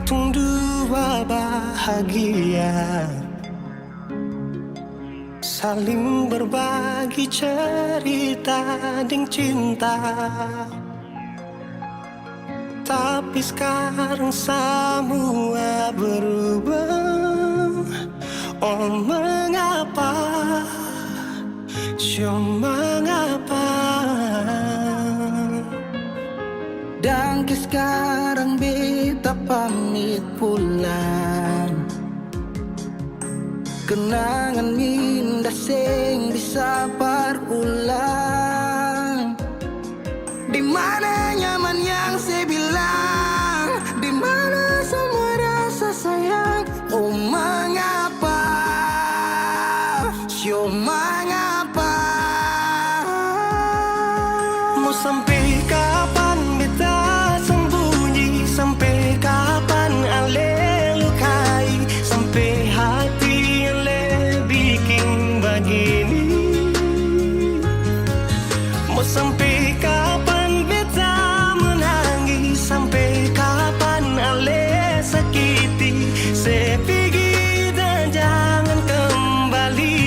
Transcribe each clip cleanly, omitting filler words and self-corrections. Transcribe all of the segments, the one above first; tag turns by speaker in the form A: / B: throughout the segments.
A: tung dua bahagia, saling berbagi cerita ding cinta. Tapi sekarang semua berubah. Oh mengapa, so mengapa?
B: Dan sekarang beta pamit pulang. Kenangan minda sing bisa berulang. Di mana nyaman yang saya bilang, di mana semua rasa sayang. Oh mengapa, so mengapa?
A: Mau sampai kapan beta sembunyi? Sampai kapan ale lukai? Sampai hati ale bikin begini? Mau sampai kapan beta menangis? Sampai kapan ale sakiti? Saya pergi dan jangan kembali.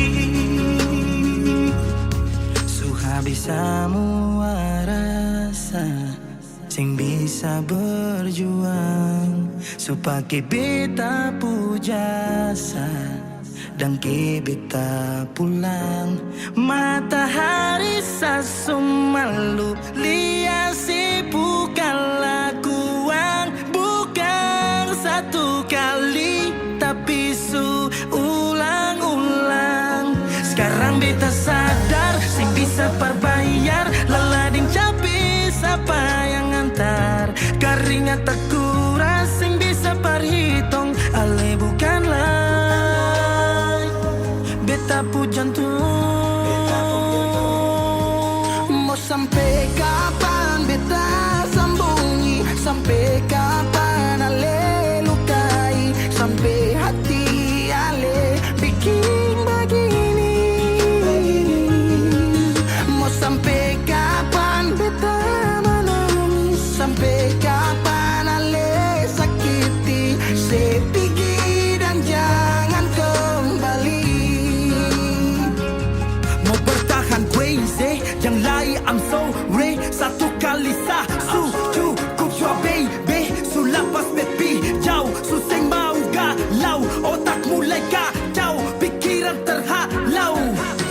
B: Habis semua rasa sing bisa berjuang supaya beta pujasa dan ke beta pulang. Matahari sasumalu liasi bukan lakuan, bukan satu kali tapi ulang-ulang. Sekarang beta sadar sing bisa perbayar lelading capi siapa yang antar. Keringat terkuras sing bisa perhitung ale bukanlah beta pu jantung. Mau sampai kapan beta sembunyi? Sampai kapan ale lukai? Sampai hati ale bikin begini? Sampai kapan beta menangis? Sampai kapan ale sakiti? Saya pergi dan jangan kembali. Mau bertahan crazy, yang lain I'm sorry. Satu kali sah cukup jua baby. Sulapas bepi jauh, suseng mau galau. Otak mulai kacau, pikiran terhalau.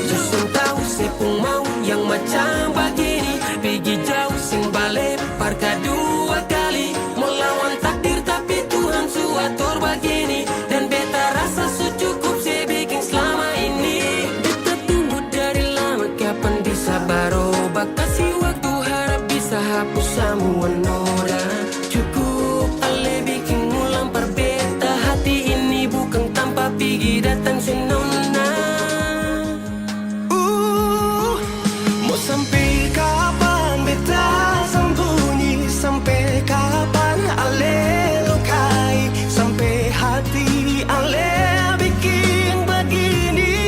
C: Susung tahu sepung mau yang macam begini. Pergi jauh sing balik parka dua kali. Melawan takdir tapi Tuhan suatur begini. Dan beta rasa cukup saya bikin selama ini. Beta tunggu dari lama kapan bisa berubah. Kasih waktu harap bisa hapus semua noda. Cukup ale bikin ulang perbeta. Hati ini bukan tanpa pergi datang senona.
A: Sampai kapan beta sembunyi? Sampai kapan ale lukai? Sampai hati ale bikin begini?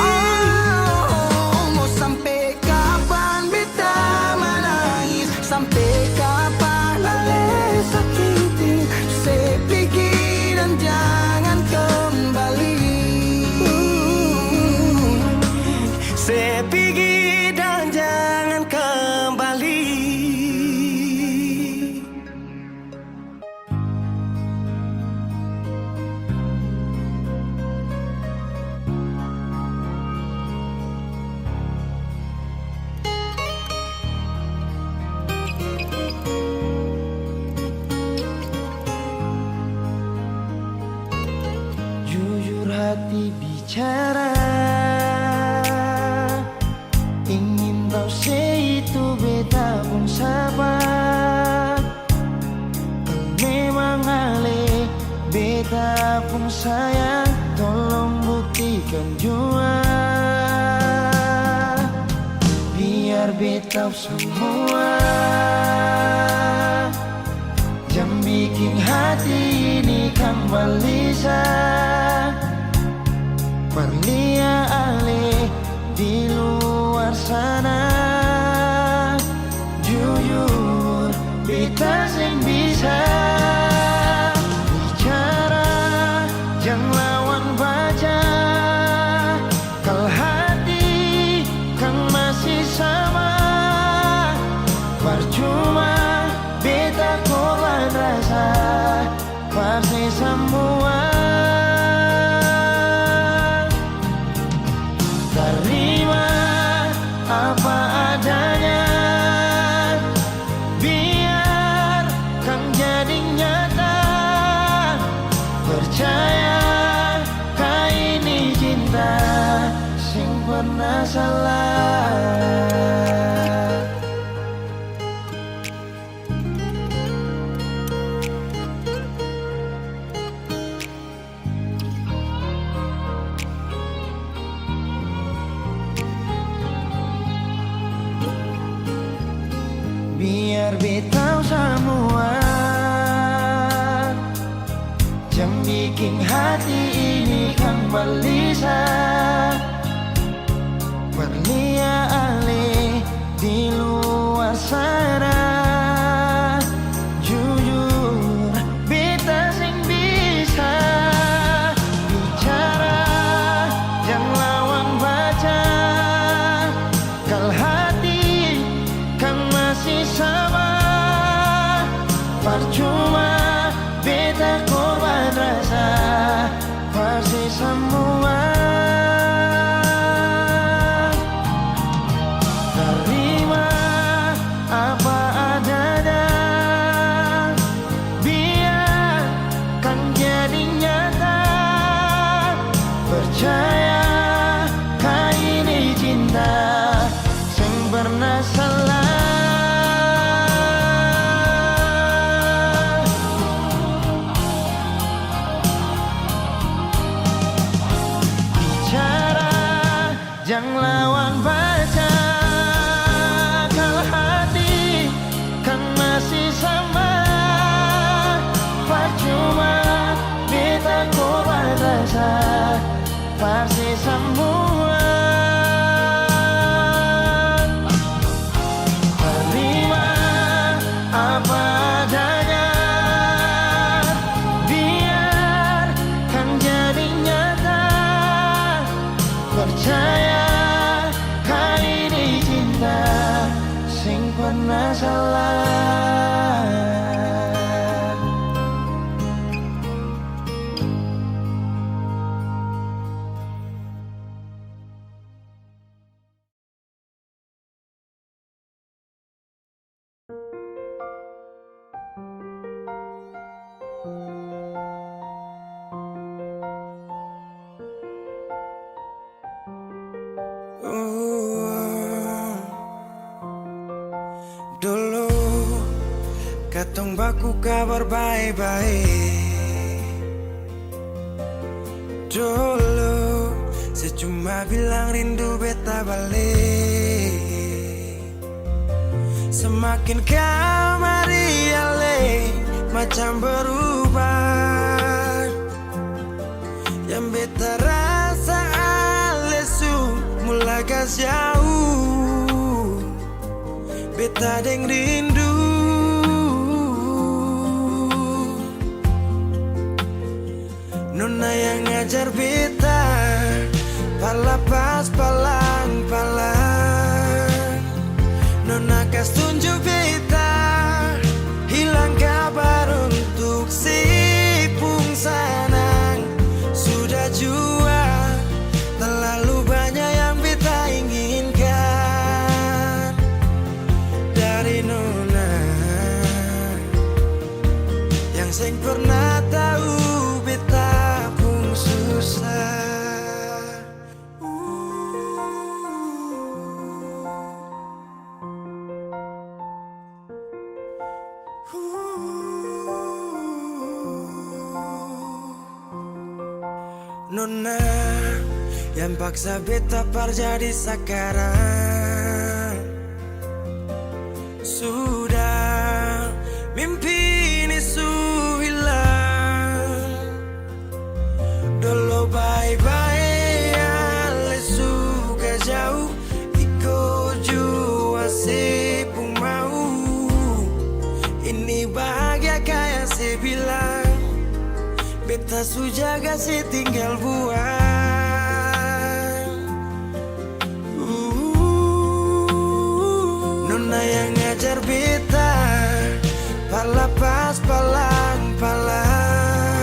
B: Oh, mau sampai kapan beta menangis? Sampai kapan ale sakiti? Saya pergi dan jangan kembali.
A: Saya pergi dan jangan kembali.
B: Jujur hati bicara, ingin tahu itu beta pun sabar. Memang ale beta pun sayang, tolong buktikan jua. Biar beta semua jam bikin hati ini kembali Perlia ale di luar sana. Jujur beta sing bisa
A: pasti semua terima apa adanya, biarkan jadi nyata. Percaya kau ini cinta sing pernah salah. Biar betau semua jam bikin hati ini kan gelisah. Berlia alih di luar sana, jujur beta sing bisa bicara, jangan lawan baca. Kal hati kan masih sama, percuma beta korban rasa pasti semua. Terima apa adanya, biarkan jadi nyata. Percaya kau ini cinta sing pernah salah. Jangan lawan baca, kalau hati kan masih sama, percuma beta korban rasa pasti semua. Terima apa adanya, biarkan jadi nyata. Percaya sing pernah salah. Dulu katong baku kabar baik-baik. Dulu saya cuma bilang rindu beta balik. Semakin kamari ale macam berubah, yang beta rasa alesu mulai gas jauh. Beta deng rindu, nona yang ngajar beta palapas palang-palang. Nona kas tunjuk beta hilang kabar untuk si pungsanang. Sudah jua terlalu banyak yang beta inginkan dari nona yang sing pernah tahu beta pun susah. Nona yang paksa beta par jadi sekarang. Sudah mimpi ini su hilang. Dulu bye-bye ale suka jauh, iko jua si pun mau. Ini bahagia kayak si bilang, beta su jaga si tinggal buang. Nona yang ngajar beta palapas palang-palang.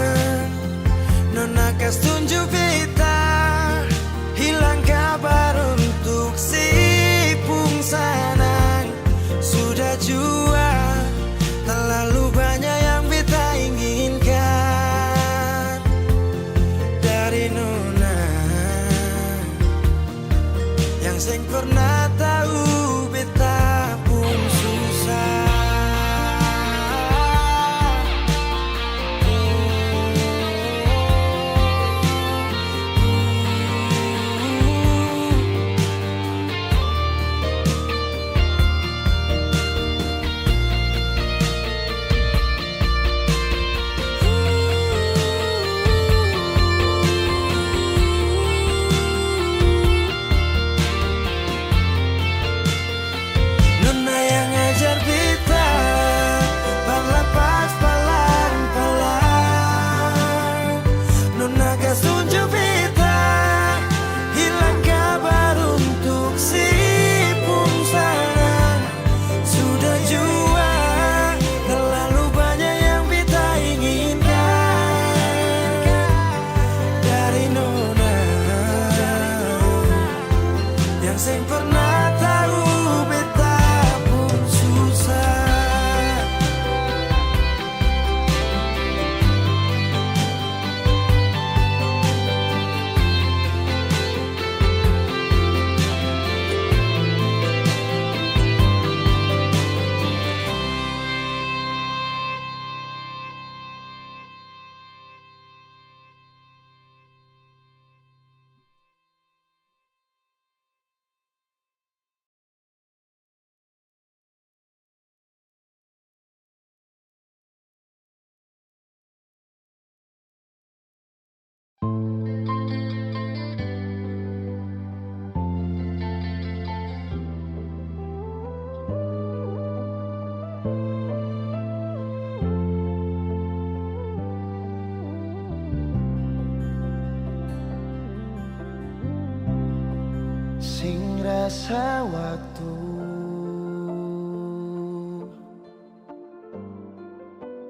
B: Rasa waktu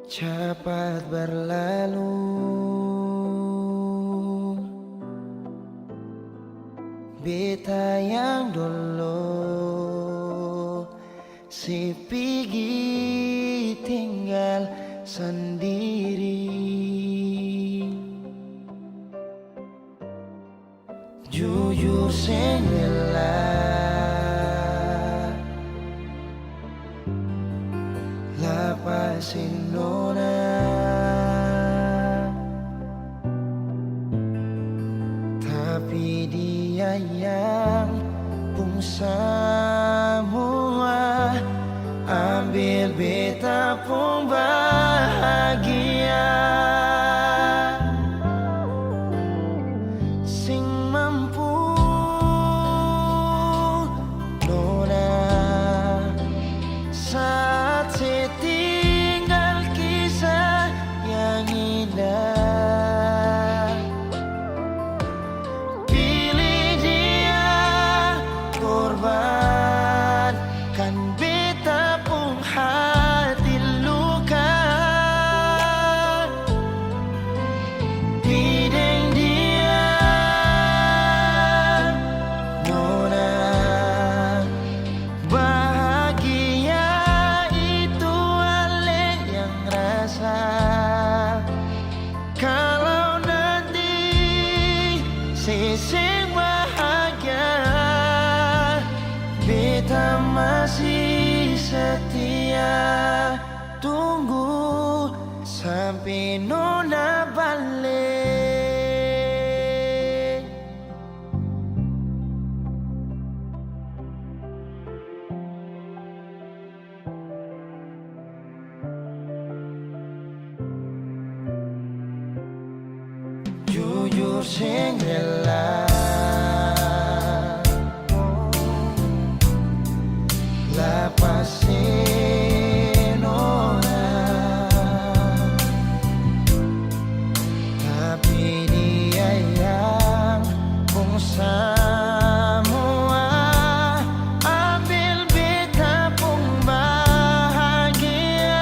B: cepat berlalu, beta yang dulu si pergi tinggal sendiri. Jujur sing rela lapasin nona, tapi dia yang pun semua ambil beta pun bahagia. Sing mampu nona saat setinggal kisah yang indah. Pilih dia korbankan beta pun hati luka. Bideng dia nona bahagia itu ale yang rasa. Kalau nanti seseng bahagia, beta masih setia tunggu sampai nona balik. Jujur sing rela lapasin nona, tapi dia yang pun semua ambil beta pun bahagia.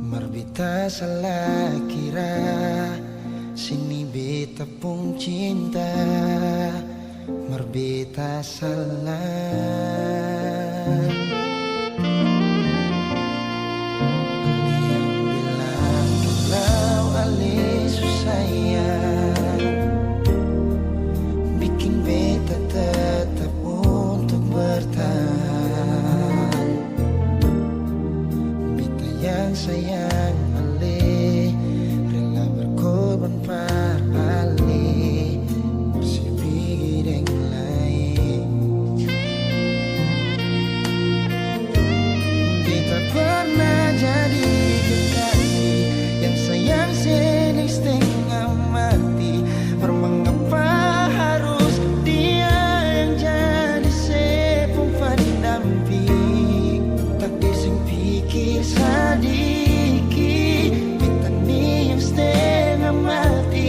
D: Marbita salah kira sini beta pun cinta. Marbita salah. Yang bilang kalau ale susayang bikin beta tetap untuk bertahan. Beta yang sayang ale rela berkorban par ale bersipir yang lain. Beta pernah jadi kekasih yang sayang setengah mati. Mengapa harus dia yang jadi sepung pendamping? Tak dising pikir sedikit, beta ni yang setengah mati.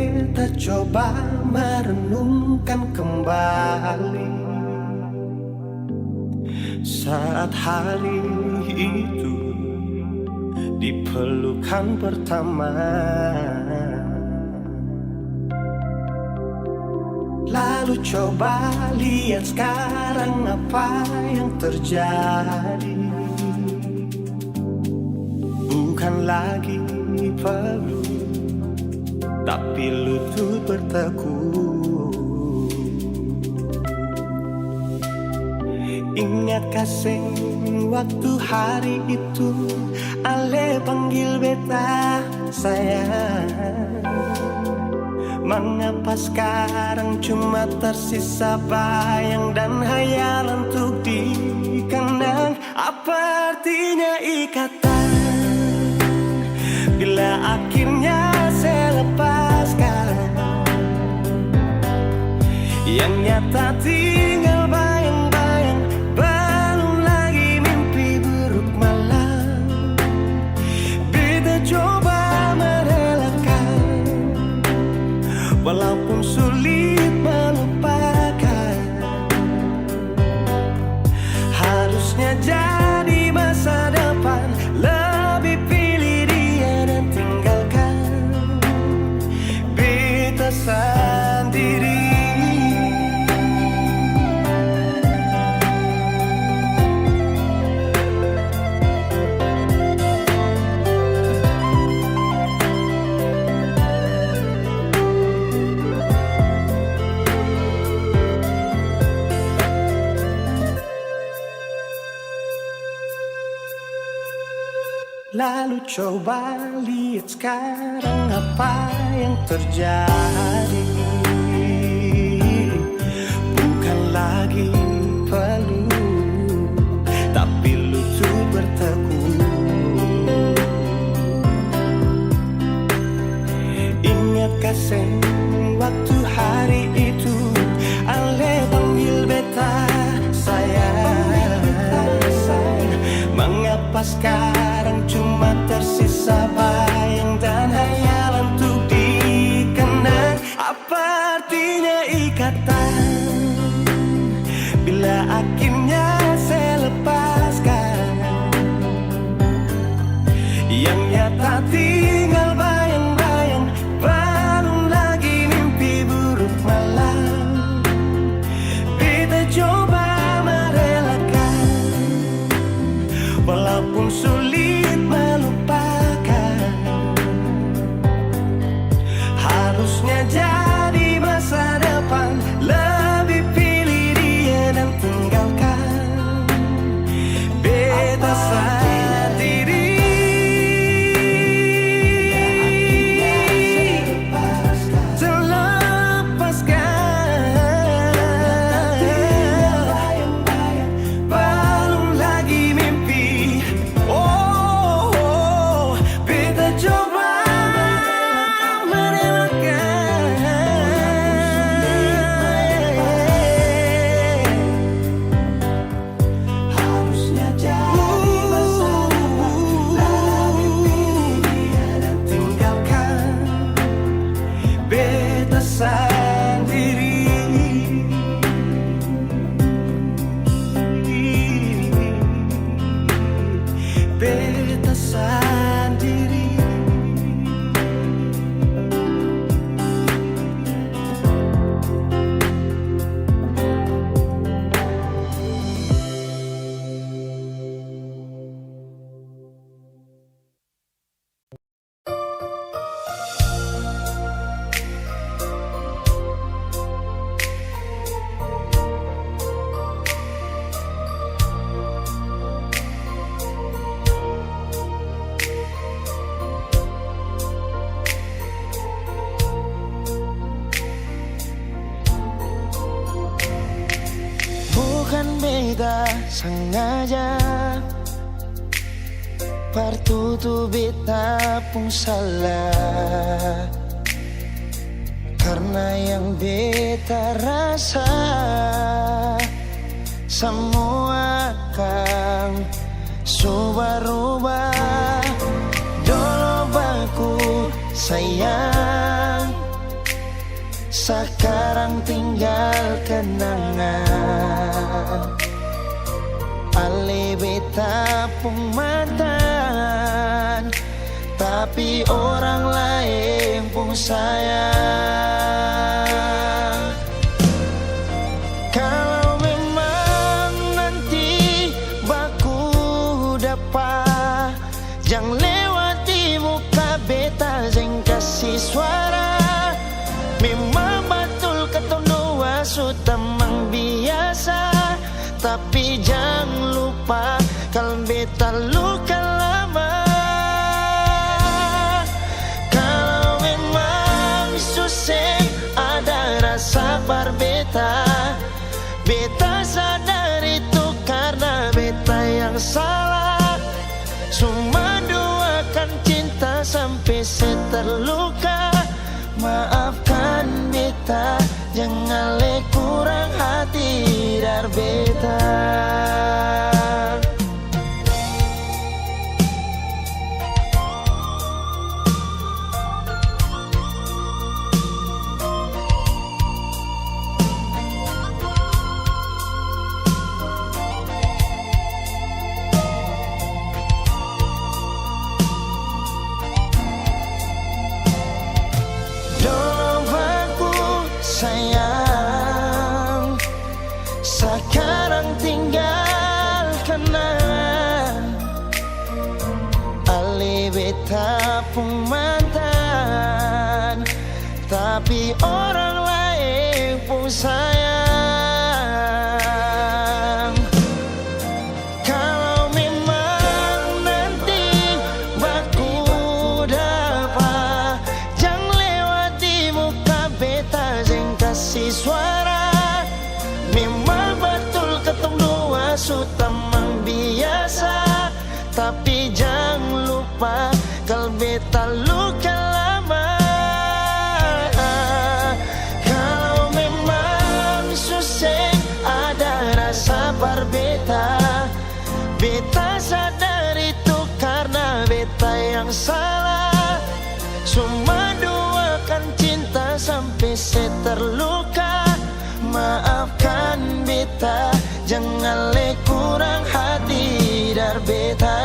B: beta coba merenungkan kembali saat hari itu di pelukan pertama. Lalu coba lihat sekarang apa yang terjadi. Bukan lagi perlu, tapi lutut bertekuk. Ingat kasih waktu hari itu Ale panggil beta sayang. Mengapa sekarang cuma tersisa bayang dan hayalan untuk dikenang? Apa artinya ikatan bila akhirnya saya lepaskan? Yang nyata tinggal bayang-bayang, belum lagi mimpi buruk malam. Beta coba merelakan, walaupun sulit melupakan. Harusnya jadi masa depan, lebih pilih dia dan tinggalkan beta sendiri. Lalu coba lihat sekarang apa yang terjadi. Bukan lagi perlu, tapi lutut bertekuk. Ingat kasih waktu hari itu Ale panggil beta sayang. Mengapa sekarang cuma tersisa bayang dan hayalan untuk dikenang? Apa artinya ikatan bila akhirnya saya lepaskan? Yang nyata tinggal bayang-bayang, belum lagi mimpi buruk malam. Beta coba merelakan, walaupun sulit melupakan. Harusnya jadi masa depan, lebih pilih dia dan tinggalkan beta sendiri. Beta sendiri.
D: beda sengaja Partutu beta pun salah Karena yang beta rasa Semua akan subah-rubah Dolo baku sayang sekarang tinggal kenangan. Ale beta pun mantan, tapi orang lain pun sayang. Kalau memang nanti baku dapat, jangan lewati muka beta, jangan kasih suara. Memang betul ketong dua sudah memang biasa, tapi jangan lupa kalau beta luka lama. Kalau memang susah ada rasa berbeta, beta sadar itu karena beta yang salah. Cuma doakan cinta sampai terluka. Maafkan beta, jangan le kurang hati dar beta. Sayang, sekarang tinggal kenangan. Ale beta pun mantan, tapi orang lain pun sayang. Kalau memang nanti baku dapat, jangan lewati muka beta, kasih suara. Memang betul ketong dua sudah memang biasa, tapi jangan lupa kalau beta luka lama. Kalau memang susah ada rasa berbeda, beta sadar itu karena beta yang salah. Cuma doakan cinta sampai terluka. Maafkan beta, jangan le kurang hati dar beta.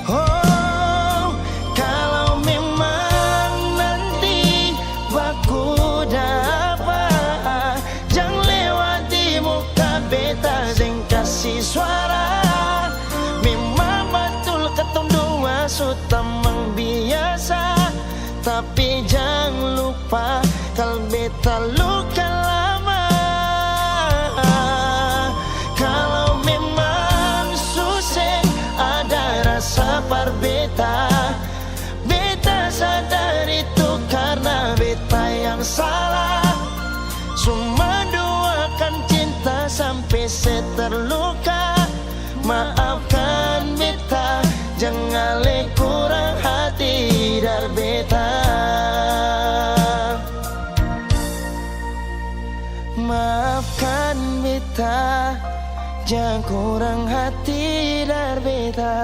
D: Oh, kalau memang nanti baku dapat, jangan lewati muka beta, jangan kasih suara. Memang betul ketong dua sudah memang biasa, tapi jangan lupa kalau beta luka lama. Kalau memang susah ada rasa berbeda, beta sadar itu karena beta yang salah. Cuma doakan cinta sampai terluka. Maafkan beta, jangan le kurang hati dar beta. Maafkan beta, jangan kurang hati dar beta.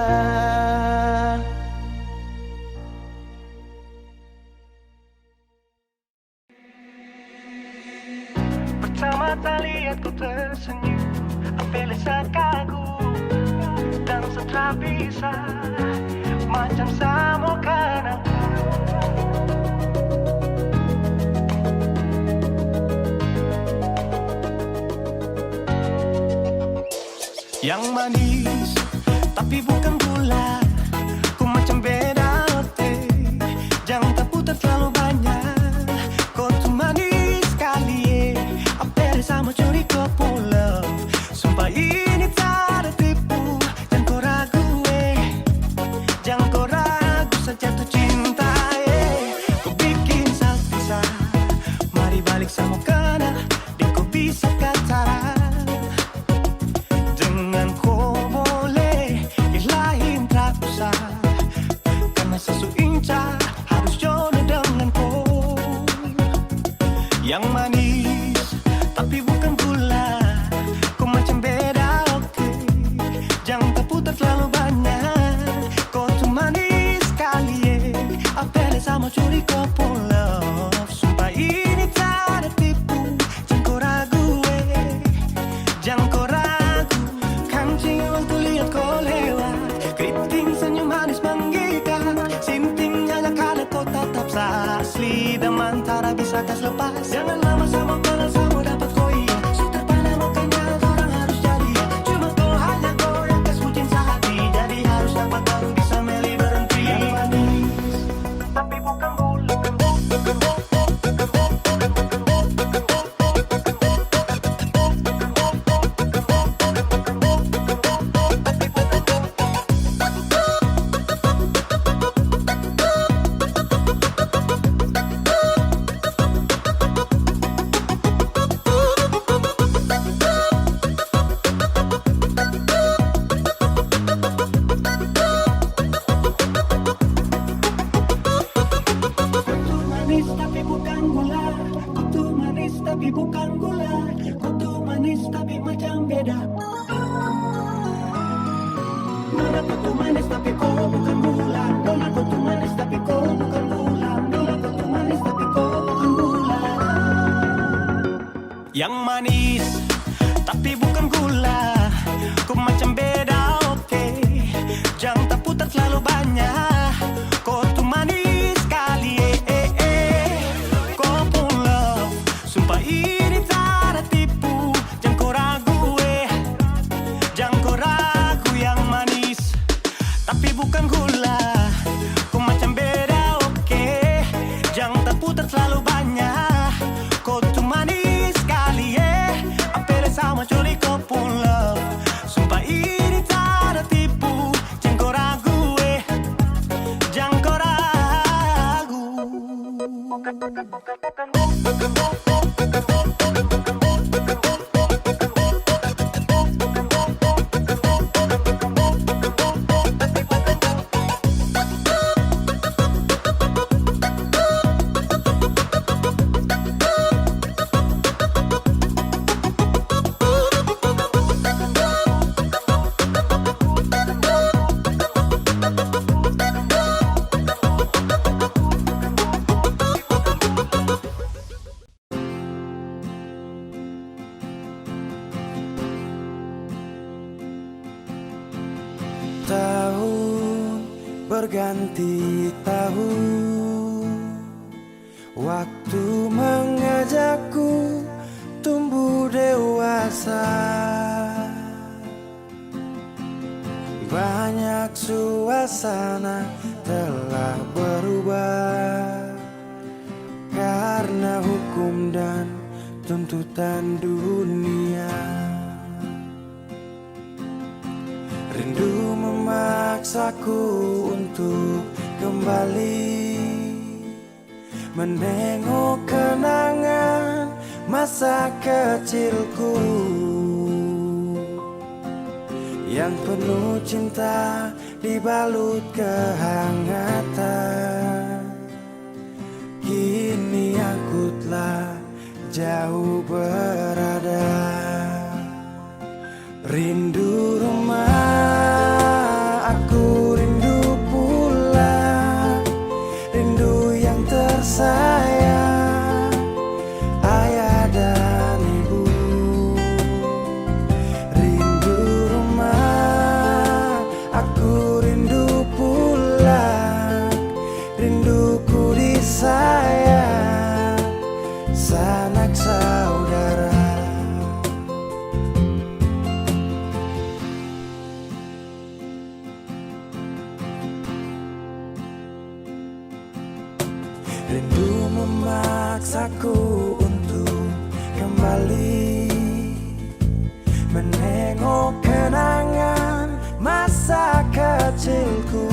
E: Pertama kali aku tersenyum, apel sekagum dan setelah bisa macam sama kan aku. Yang manis tapi bukan gula, ku macam beda teh. Jangan terputar terlalu banyak, kau tuh manis sekali. Apel sama curi kau pulau, sumpah ini tak ada tipu. Jangan kau ragu jangan kau ragu saja tuh cinta. Kau bikin salsa, mari balik sama kena, di kau bisa kataran. Dengan kau boleh ilahin tak usah, karena sesuinca harus jodoh dengan kau. Yang manis tapi bukan gula, kau macam beda oke. Jangan terputar terlalu banyak, kau tuh manis sekali. Apel sama curi kau pulau, cara bisa kas lepas. Jangan lama sama kenal sama dapat koi. Sudah pada makanya orang harus jadi. Cuma kau hanya kau yang kas bucin sehati. Jadi harus dapat baru bisa meli berhenti. Yang manis tapi bukan gula. Tapi bukan gula, kutu manis tapi bukan gula, kutu manis tapi macam beda. Nona kutu manis tapi kau bukan gula, nona kutu manis tapi kau bukan gula, nona kutu manis tapi kau bukan gula. Yang manis tapi bukan gula, kau macam beda, oke. Jangan tak putar terlalu banyak, kau tuh manis sekali. Sumpah ini tak ada tipu, jangan kau ragu jangan kau ragu. Yang manis tapi bukan gula, kau macam beda, oke. Jangan tak putar terlalu banyak, kau tuh manis sekali, apel sama curi kau pun love. Sumpah ini tak ada tipu, jangan kau ragu jangan kau ragu.
A: Tahun berganti tahun, waktu mengajakku tumbuh dewasa. Banyak suasana telah berubah karena hukum dan tuntutan dunia. Rindu memaksaku untuk kembali menengok kenangan masa kecilku yang penuh cinta dibalut kehangatan. Kini aku telah jauh berada, rindu rumah, aku rindu pulang, rindu yang tersayang, ayah dan ibu. Rindu rumah, aku rindu pulang, rinduku disayang, sanak saudara. Rindu memaksaku untuk kembali menengok kenangan masa kecilku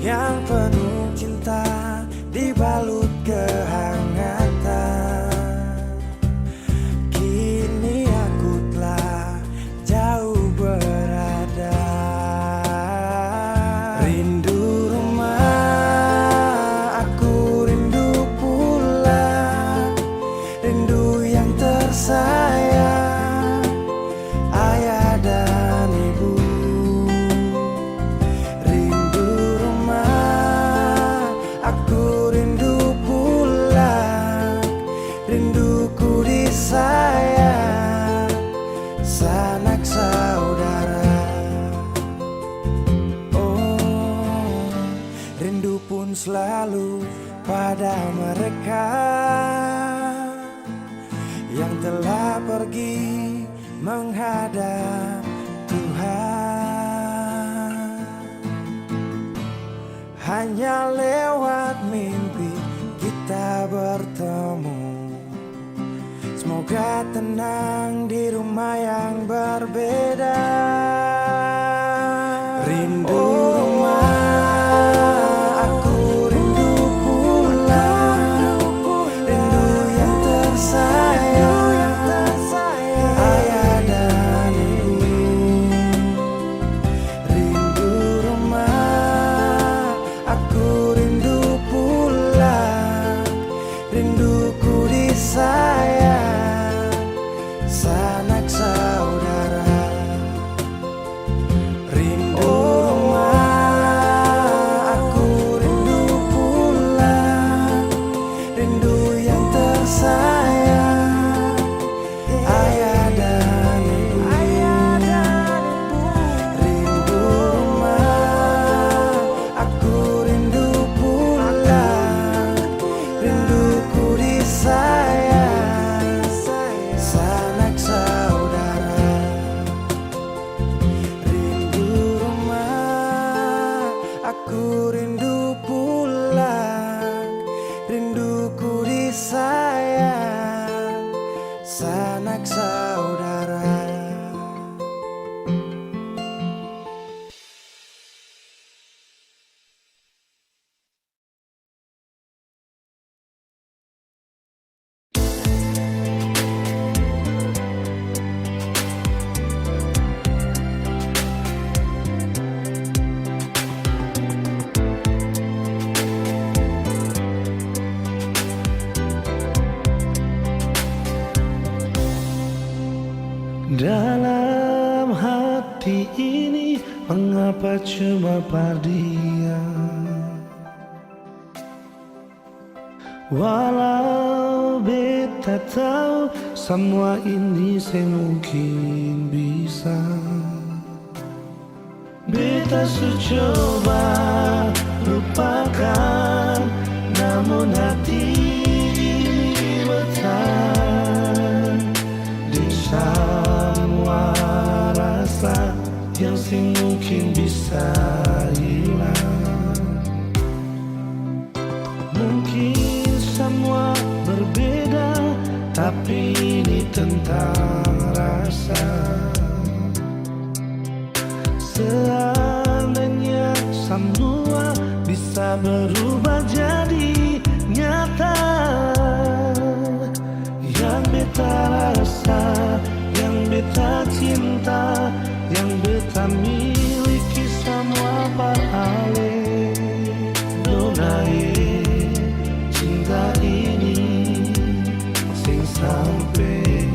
A: yang penuh cinta dibalut kehangatan. Kini aku telah jauh berada, rindu rumah, aku rindu pulang, rindu yang tersayang, ayah dan ibu. Rindu rumah, aku rindu malu pada mereka yang telah pergi menghadap Tuhan. Hanya lewat mimpi kita bertemu. Semoga tenang di rumah yang berbeda. Rindu rumah, aku rindu pulang. Rindu yang tersayang, ayah dan ibu. Rindu rumah, aku rindu pulang. Rinduku disayang, sanak saudara. Rindu rumah, aku rindu pulang. Rindu yang tersayang, ayah dan ibu. Rindu rumah, aku rindu pulang. Rinduku disayang, sanak saudara. Rindu rumah, aku rindu pulang. Rinduku disayang, sanak saudara.
E: Dalam hati ini mengapa cuma pardian? Walau beta tahu semua ini semungkin bisa. Beta coba lupakan, namun hati ini bertahan di semua rasa yang mungkin bisa hilang. Mungkin semua berbeda, tapi ini tentang rasa. Seandainya semua bisa berubah jadi nyata, yang beta rasa, yang beta cinta, yang beta miliki semua parale. Donai cinta ini sing sampai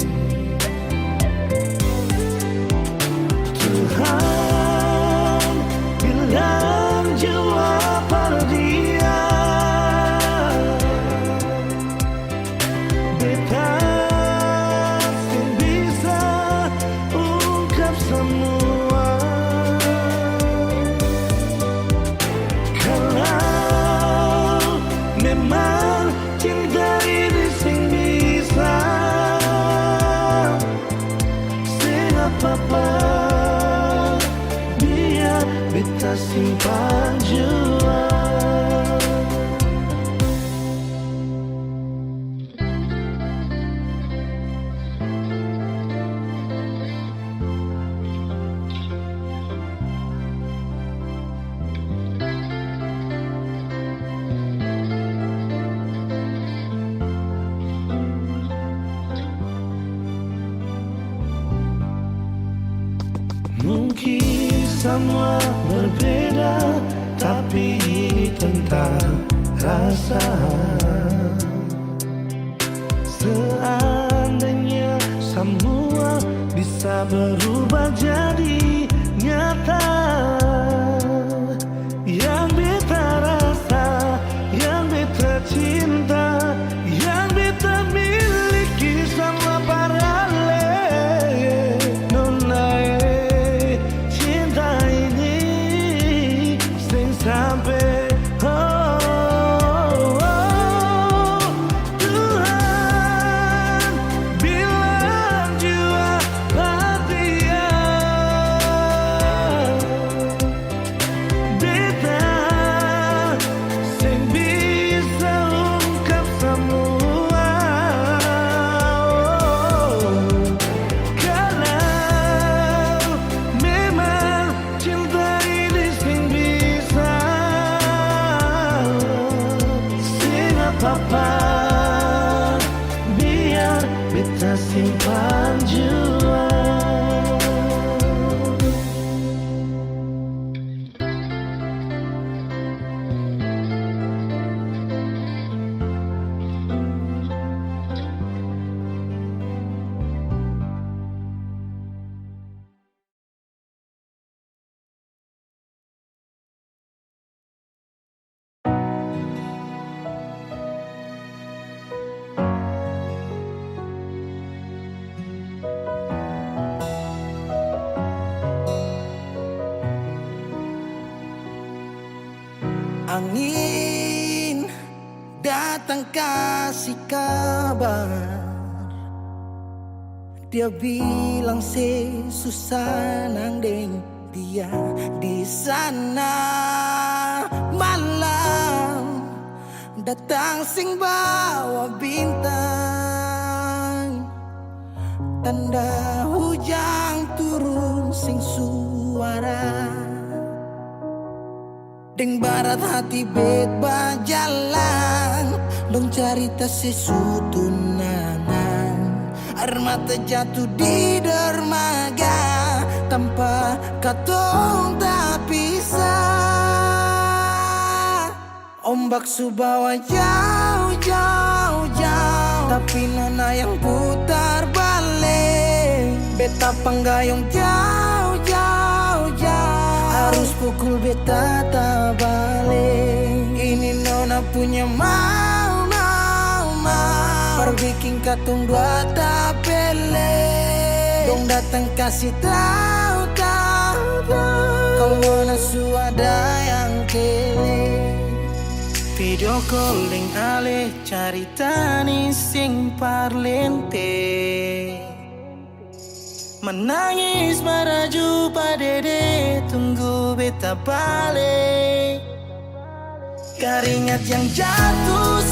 E: Tuhan bilang jawab pada dia. Beta sing bisa ungkap semua. Kalau memang cinta ini sing bisa, sing apa-apa biar beta simpan jua. Mungkin semua berbeda, tapi ini tentang rasa. Seandainya semua bisa berubah jadi nyata, yang beta rasa, yang beta cinta, yang beta miliki sama parale. Nona cinta ini sing sampai
D: apa-apa, biar beta simpan jua.
B: Angin datang kasih kabar, dia bilang susah nang deng dia di sana. Malam datang sing bawa bintang, tanda hujan turun sing suara. Deng barat hati bet bajalan, dong cerita sesutunangan. Air mata jatuh di dermaga, tanpa katong tak pisah. Ombak subawa jauh, jauh, jauh, tapi nona yang putar balik. Beta panggayong jauh, jauh, jauh, harus pukul beta tak balik. Ini nona punya mau, mau, mau, perbikin katong dua tak pele. Dong datang kasih tahu, tahu, tahu, kalau nona suada yang kele. Video calling ale carita ni sing parlente, menangis maraju padede tunggu beta balik. Keringat yang jatuh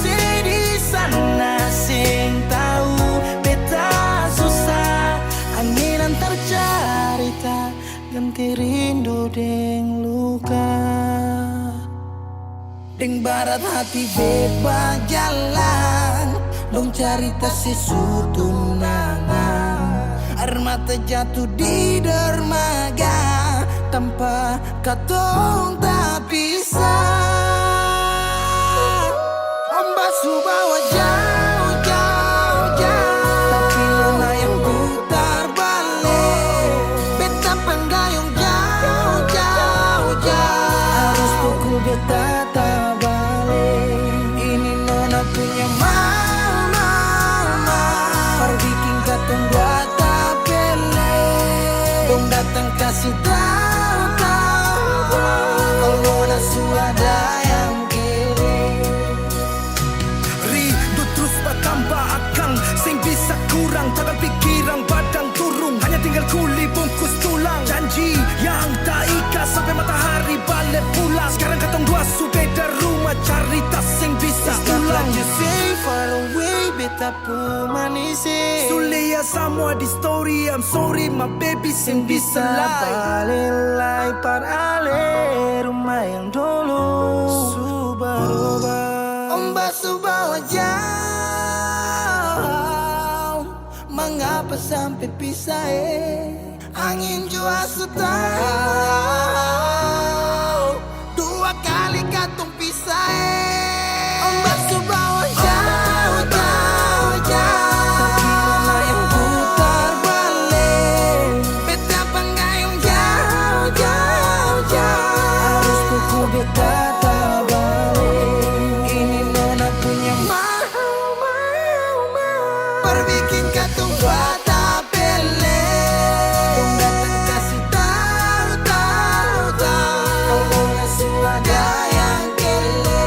B: di sana sing tahu beta susah. Angin antar carita ganti rindu deng luka. Deng barat hati bebas jalan, dong cerita sesutunangan. Air mata jatuh di dermaga, tanpa katong tak pisah. Ombak subawa jauh, jauh, jauh, tapi nona yang putar balik. Beta panggayong jauh, jauh, jauh, harus pukul beta tak balik. Ini nona punya mau, mau, mau, perbikin katong dua tak pele. Dong datang kasih tahu, tahu, kalau nona suada yang kele. Rindu terus bertambah akang, sing bisa kurang, takkan pikiran badang turung, hanya tinggal kuli bungkus tulang. Janji yang tak ikat sampai matahari balik pulang. Sekarang katong dua su beda rumah, cari tas sing bisa pulang. You say far away, beta pu manisi. Sulia semua di story, I'm sorry my baby sing bisa balelai par ale rumah yang dulu subaroba. Ombak subawa jauh, mengapa sampai pisah angin jua tahu, dua kali katong pisah Ombak subawa jauh, jauh, jauh, tapi nona yang putar balik. Beta panggayong jauh, jauh, jauh, harus pukul beta tak balik. Ini nona punya mau, mau, mau, perbikin katong dua tak pele. Dong datang kasih tahu, tahu, tahu, kalau nona suada yang kele.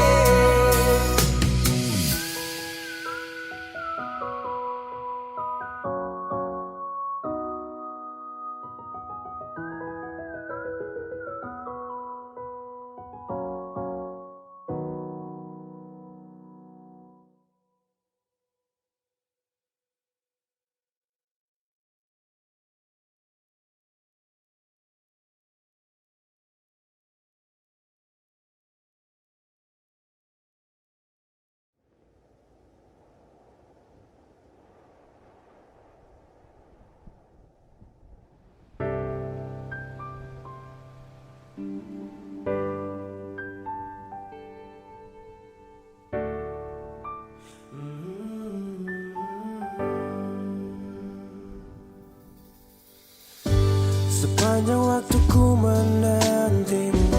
A: Sepanjang waktu ku menantimu,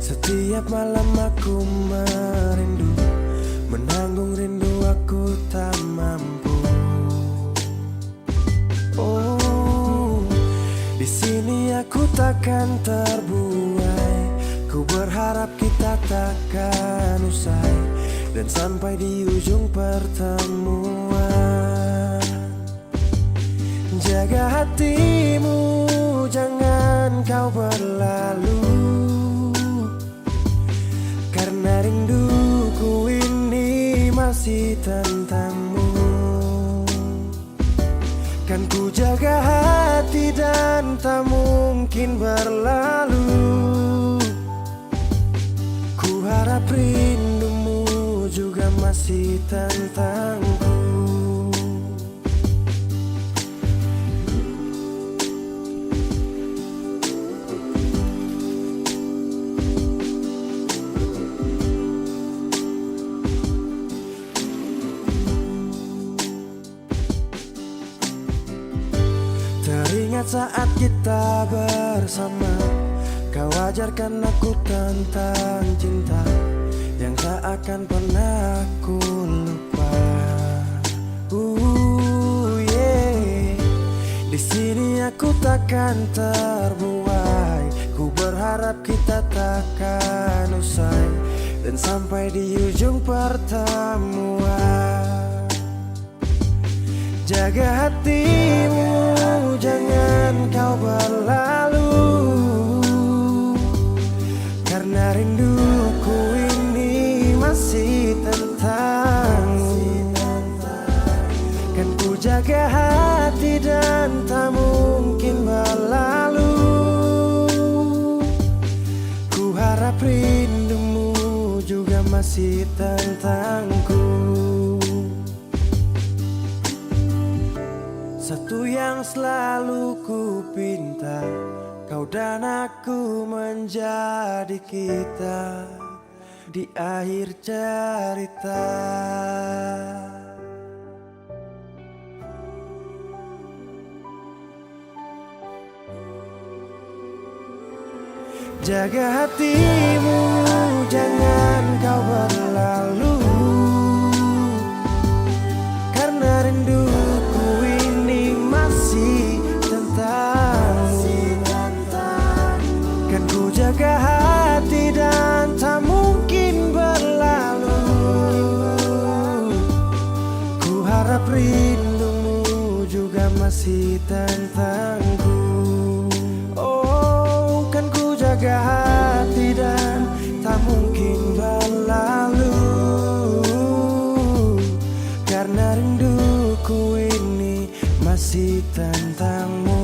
A: setiap malam aku merindu, menanggung rindu aku tak mampu. Oh, di sini aku takkan terbuai. Ku berharap kita takkan usai dan sampai di ujung pertemuan. Jaga hatimu, jangan kau berlalu, karena rinduku ini masih tentangmu. Kan ku jaga hati dan tak mungkin berlalu. Ku harap rindumu juga masih tentangku. Teringat saat kita bersama, kau ajarkan aku tentang cinta yang tak akan pernah aku lupa. Yeah. Di sini aku takkan terbuai. Ku berharap kita takkan usai dan sampai di ujung pertemuan. Jaga hatimu, jangan kau berlalu, karena rinduku ini masih tentangmu. Kan ku jaga hati dan tak mungkin berlalu. Ku harap rindumu juga masih tentangku. Satu yang selalu ku pinta, kau dan aku menjadi kita di akhir cerita. Jaga hatimu, jangan kau berlalu, karena rinduku ini masih tentangmu. Kan ku jaga hati dan tak mungkin berlalu. Ku harap rindumu juga masih tentangku. Oh, kan ku jaga hati dan tak mungkin berlalu, karena rinduku ini masih tentangmu.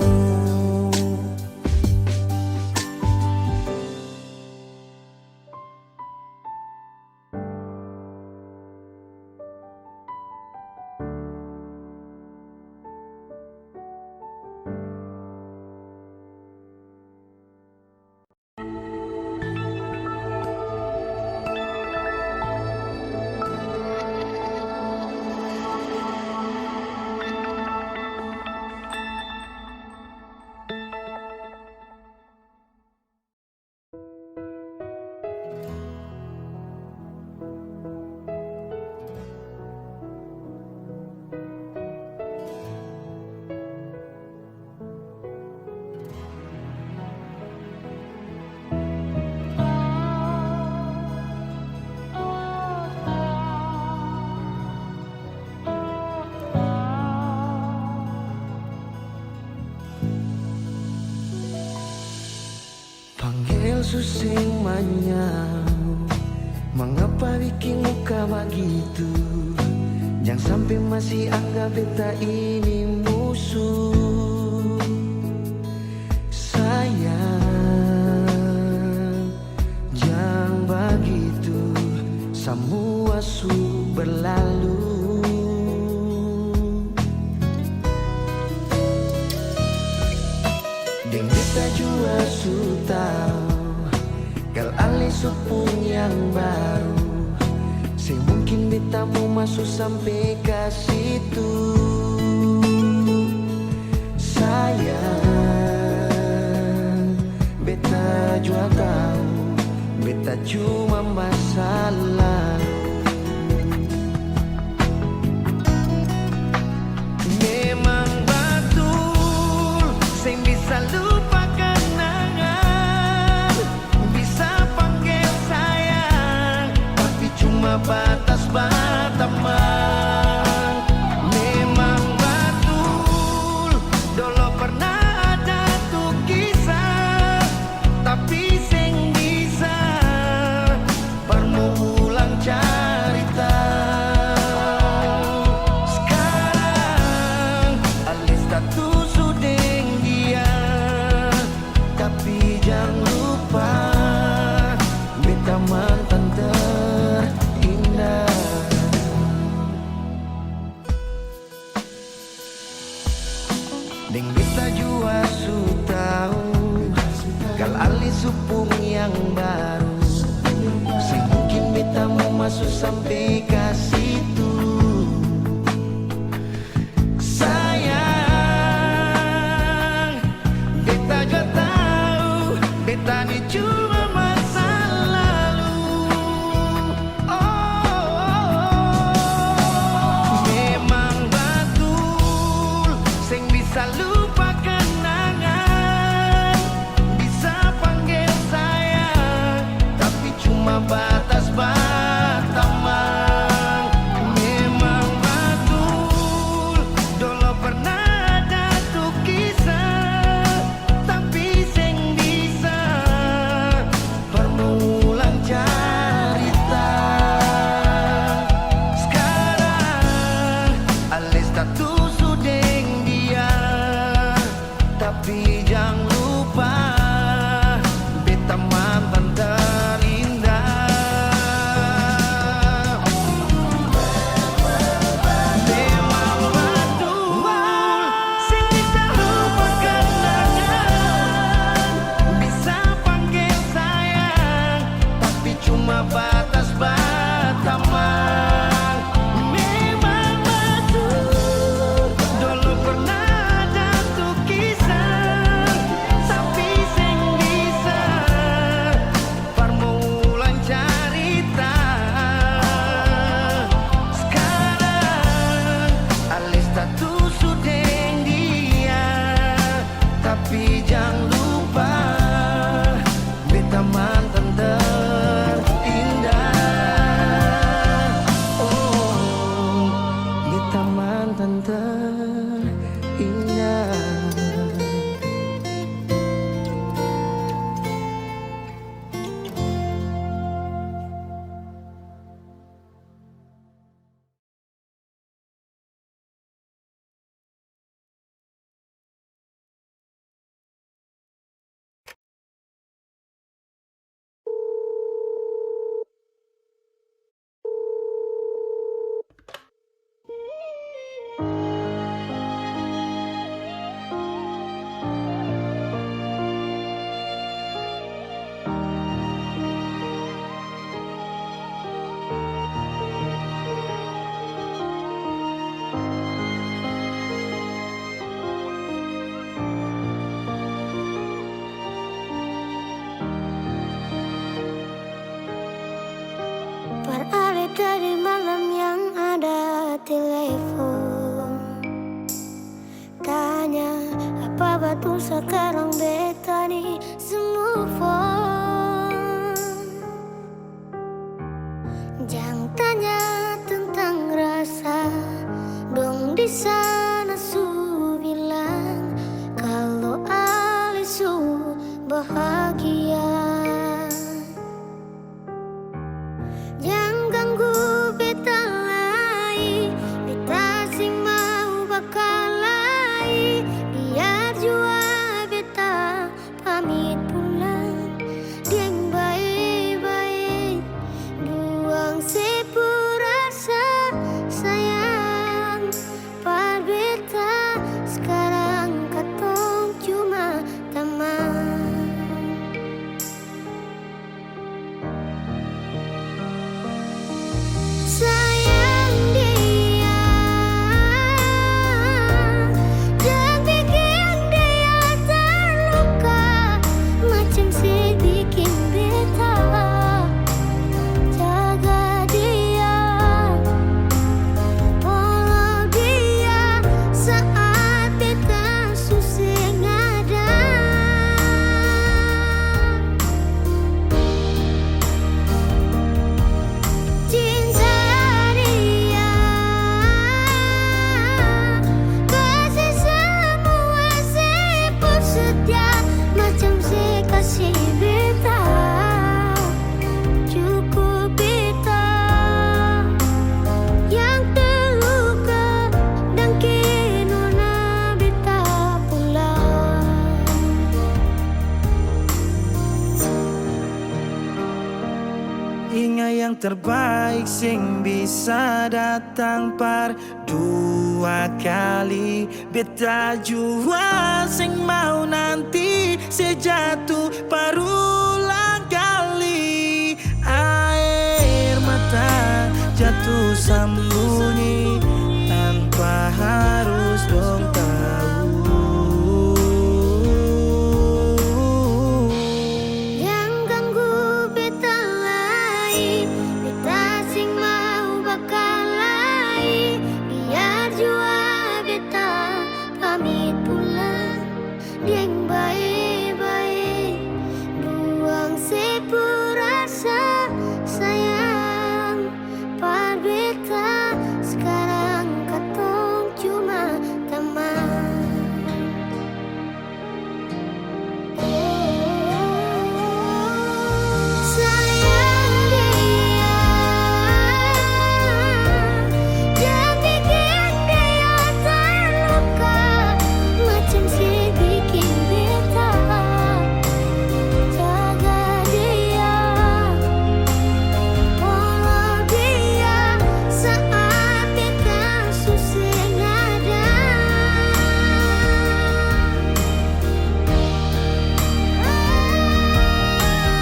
B: Panggil susing manyau, mengapa bikin muka begitu? Jangan sampai masih anggap beta ini musuh. Sayang, jangan begitu, semua su berlalu. Deng beta jua su tahu, kal alih supung yang baru. Saya mungkin beta mau masuk sampai ke situ. Sayang,
D: jua tahu beta cuma masalah. Memang betul sing bisa lupa kenangan, bisa panggil sayang, tapi cuma batas teman. Memang betul dulu pernah ada tuh kisah, tapi sing bisa permulang cerita. Sekarang alis tatu sudeng dia, tapi jangan lupa beta mantan terindah. Deng beta jua su tahu kal alis supung yang baru, sing mungkin beta mau masuk sampai ke situ. Sayang, beta juga tahu beta ni cuma masa lalu. Memang betul sing bisa lupa kenangan, bisa panggil sayang, tapi cuma batas teman. Memang betul dulu pernah ada tuh kisah, tapi sing bisa permulang cerita. Sekarang alis tatu sudeng dia, tapi jangan lupa beta mantan terindah. Memang betul sing bisa lupa kenangan, bisa panggil sayang, tapi cuma batas teman. Memang betul dulu pernah ada tuh kisah, tapi sing bisa permulang cerita. Sekarang alis tatu sudeng dia, tapi jangan lupa beta mantan terindah. Oh, beta mantan terindah.
F: Beralih dari malam yang ada telepon, tanya apa betul sekarang beta nih semua phone. Jangan tanya tentang rasa, dong di sana su bilang kalau alis su bahagia. Jangan ganggu beta lagi, beta sing mau bakal lagi, biar jua beta
A: terbaik sing bisa datang par dua kali. Beta jua sing mau nanti sejatuh parulang kali. Air mata jatuh sembunyi tanpa harus dong tahu.
F: Yang ganggu beta lai, beta sing mau bakal lai. Biar jua beta pamit pulang, dieng baik-baik. Buang sepurasa sayang, par beta sekarang katong cuma teman. Sayang dia, jangan bikin dia terluka macam si bikin beta. Jaga dia, follow dia saat beta susah nada.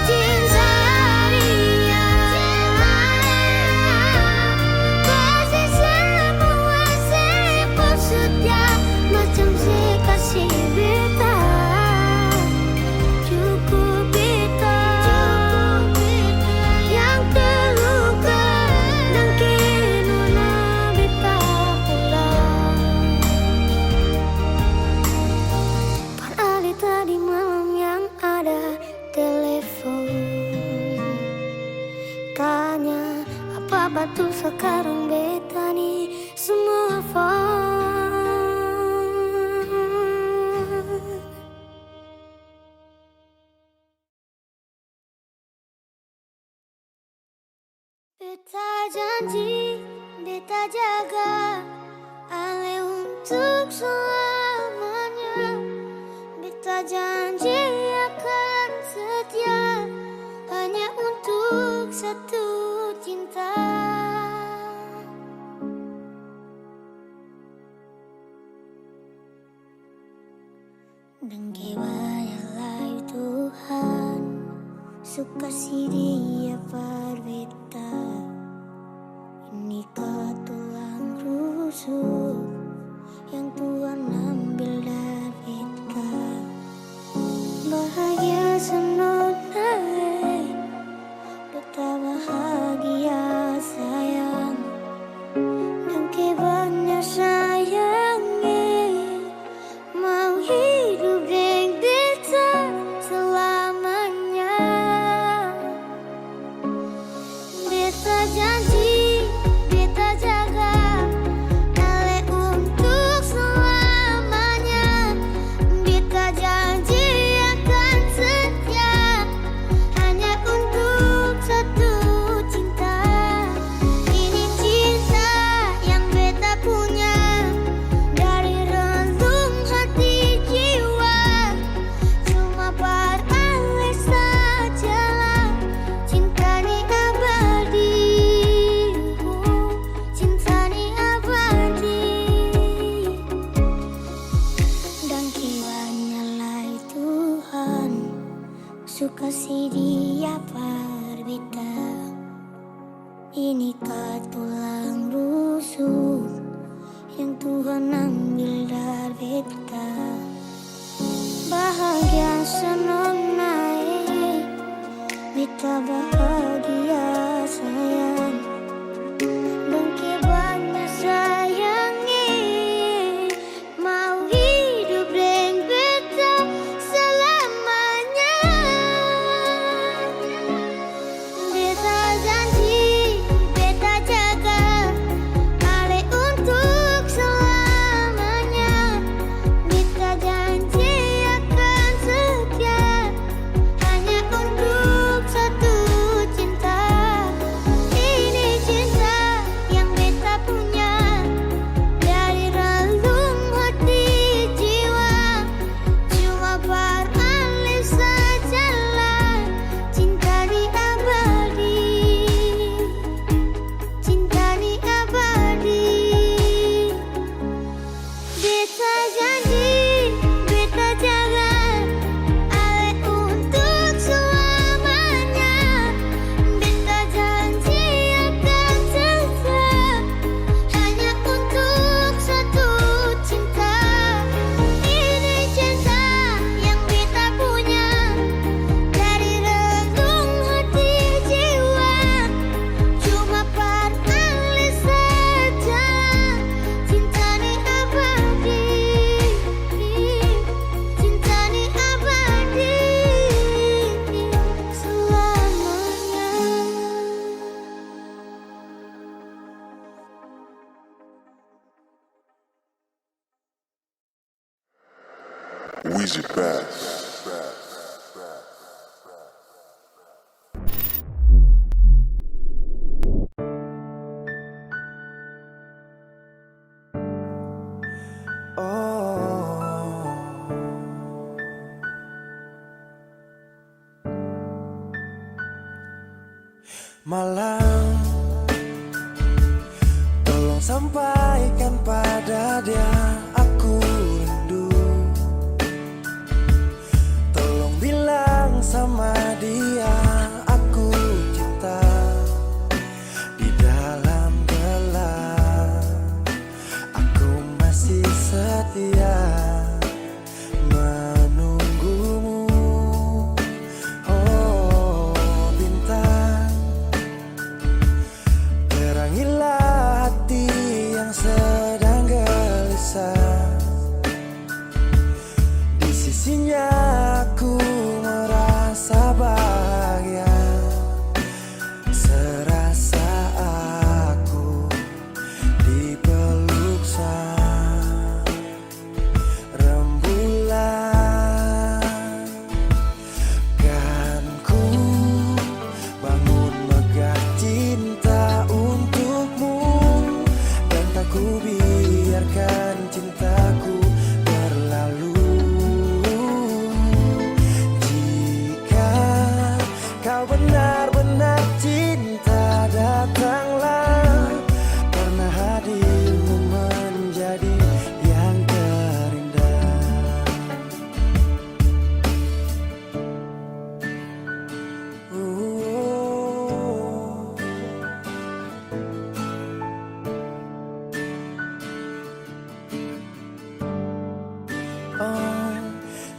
F: Cinta dia, kasih semua sepul setia macam si kasih beta. Cukup beta yang terluka dan kini beta pulang. Padahal tadi malam yang ada telepon tanya apa betul sekarang beta nih semua phone. Beta janji, beta jaga Ale untuk selamanya. Beta janji akan setia hanya untuk satu cinta. Dan kewayalah Tuhan suka si dia par beta. Ini tulang rusuk yang Tuhan ambil dari beta. Bahagia senonai, beta bahagia sayang. Dan kebanyak sayangnya mau hidup dengan beta selamanya. Beta janji, beta jaga Ale untuk selamanya. Beta janji akan setia hanya untuk satu cinta. Ini cinta yang beta punya dari relung hati jiwa. Cuma par Ale sajalah cinta ni abadi. Cinta ni abadi. Dan kiranya lah Tuhan suka si dia par beta. Ini tulang rusuk yang Tuhan ambil dari beta. Bahagia senonai, beta bahagia sayang. Dan kebanyak sayangnya mau hidup dengan beta selamanya.
G: Weezy Bass.
A: Malam, tolong sampaikan pada dia aku rindu. Tolong bilang sama dia aku cinta. Di dalam gelap aku masih setia menunggumu. Oh bintang, terangilah hati yang sedang gelisah. Di sisinya aku merasa bahagia, serasa aku dipeluk sang rembulan. Kan ku bangun megah cinta untukmu, dan tak ku biarkan cintaku berlalu. Jika kau benar-benar cinta, datanglah, karena hadirmu menjadi yang terindah. Oh,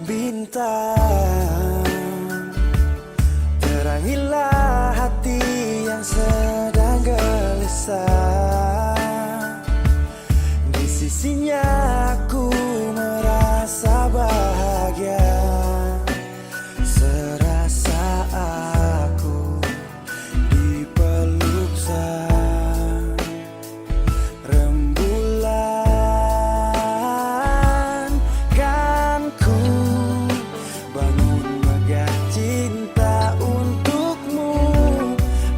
A: bintang, terangilah hati yang sedang gelisah. Di sisinya aku merasa bahagia, serasa aku dipeluk sang rembulan. Kan ku bangun megah cinta untukmu,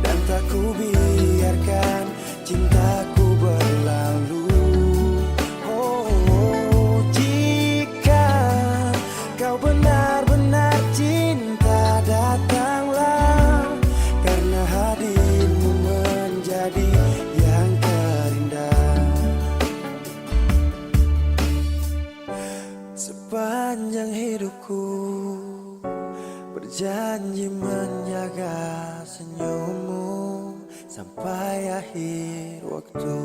A: dan tak ku biarkan cintaku berlalu. Oh, jika kau benar-benar cinta, datanglah, karena hadirmu menjadi yang terindah. Sepanjang hidupku berjanji menjaga senyummu sampai akhir waktu.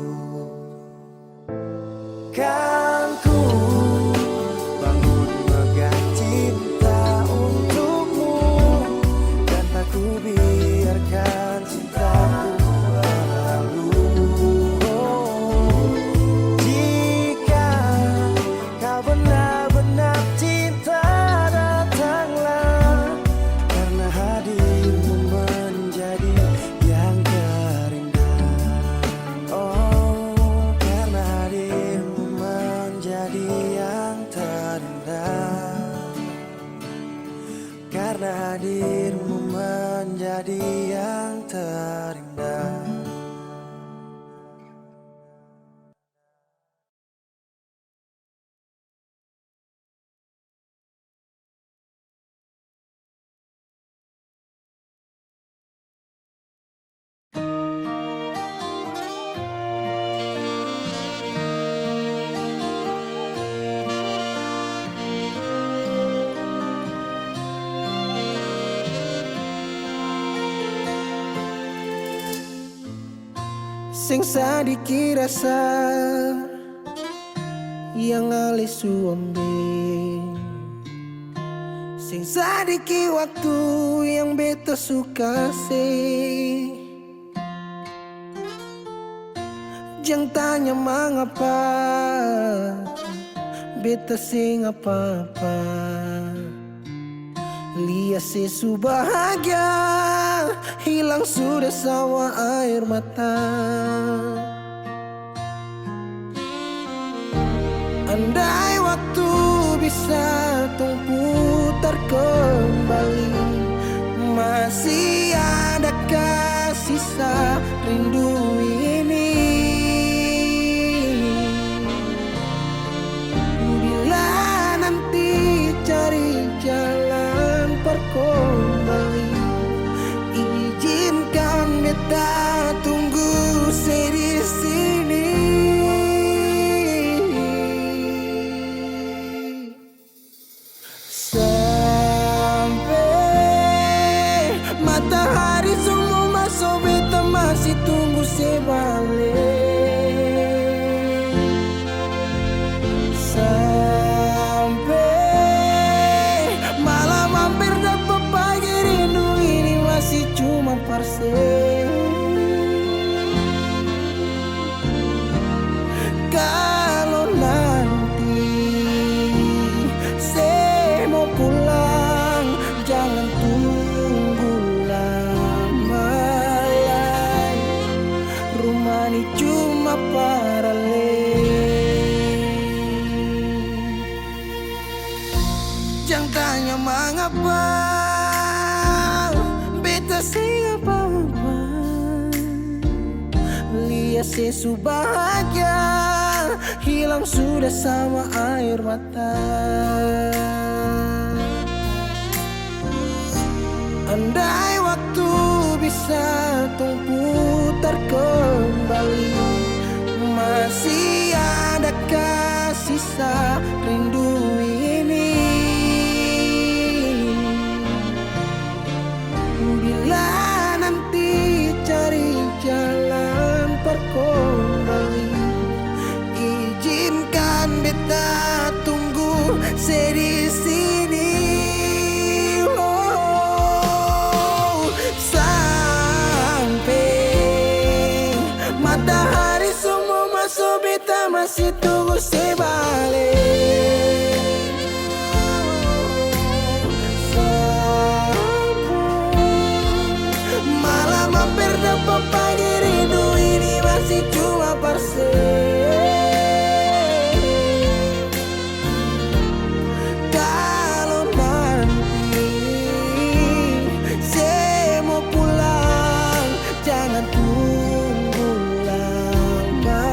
A: Kan ku bangun megah cinta untukmu, dan tak ku biarkan cintaku berlalu. Oh, jika kau benar-benar cinta, datanglah, karena hadirmu menjadi yang terindah. Oh, karena hadirmu menjadi yang terindah. Karena hadirmu menjadi yang terindah.
H: Sing sadiki rasa yang alis suambe, sing sadiki waktu yang beta suka se. Jangan tanya mengapa beta sing apa-apa. Lihat sesu bahagia, hilang sudah sawa air mata. Andai waktu bisa tung putar kembali, masih adakah sisa rindu ini? Bila nanti cari jalan kembali, izinkan beta tunggu di sini. Sampai matahari semua masuk, beta masih tunggu sebalik. Sampai malam hampir dapat pagi, rindu ini masih cuma parse. Kalau nanti saya mau pulang, jangan tunggu lama. Rumah ini cuma paralel. Jangan tanya mengapa beta sing apa-apa. Lihat sesu bahagia hilang sudah sama air mata. Andai waktu bisa tung putar kembali, masih adakah sisa rindu ini? Bila nanti cari jalan kembali, izinkan beta tunggu di sini. Oh, sampai matahari semua masuk, beta masih tunggu sebalik. Malam hampir dapat pagi, rindu ini masih cuma parse. Kalau nanti saya mau pulang, jangan tunggu lama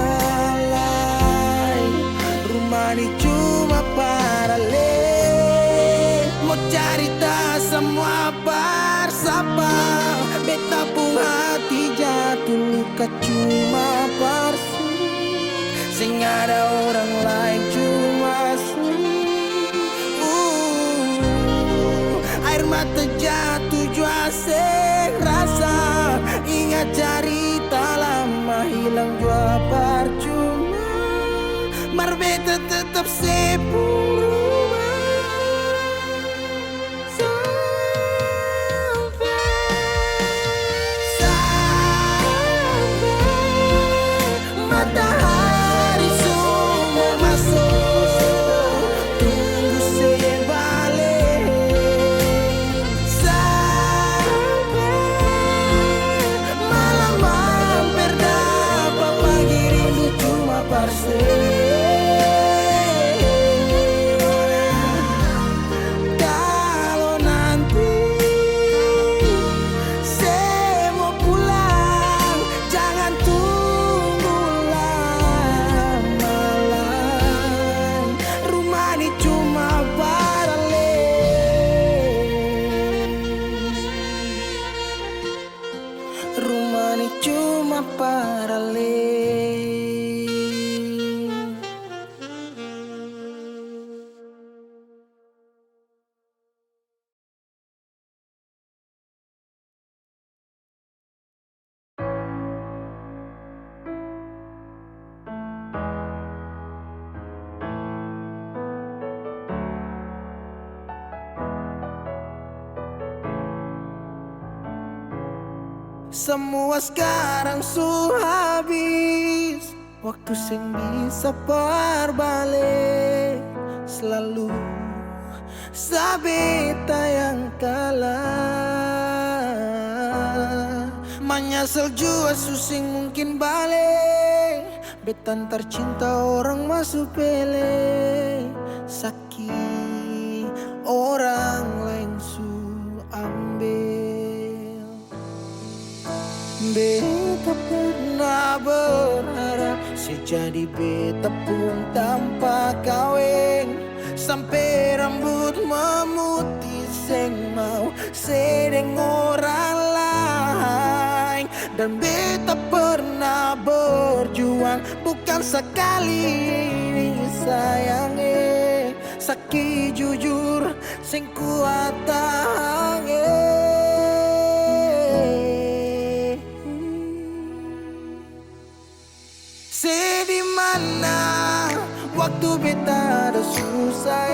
H: lagi. Rumah ini cuma paralel, mau cerita semua bersama. Beta pun hati jatuh luka cuma parsi, sing ada orang lain cuma air mata jatuh jua sing rasa. Ingat cerita lama hilang jua percuma, mar beta tetap sepuluh. Matahari semua masuk, tunggu sebalik. Sampai malam hampir dapat pagi, rindu cuma parse. Kalau nanti saya mau pulang, jangan tunggu lama lagi. Rumah ini cuma paralel. Rumah ini cuma paralel. Semua sekarang su habis, waktu sing bisa perbalik. Selalu sabeta yang kalah, menyesal jua susing mungkin balik. Betan tercinta orang masuk pele, sakit orang lain su ambil. Beta pernah berharap sejadi beta pun tanpa kawin, sampai rambut memutih seng mau sedeng orang lain. Dan beta pernah berjuang bukan sekali sayang, sakit jujur sing kuat tahan. Sedih mana waktu beta ada susah,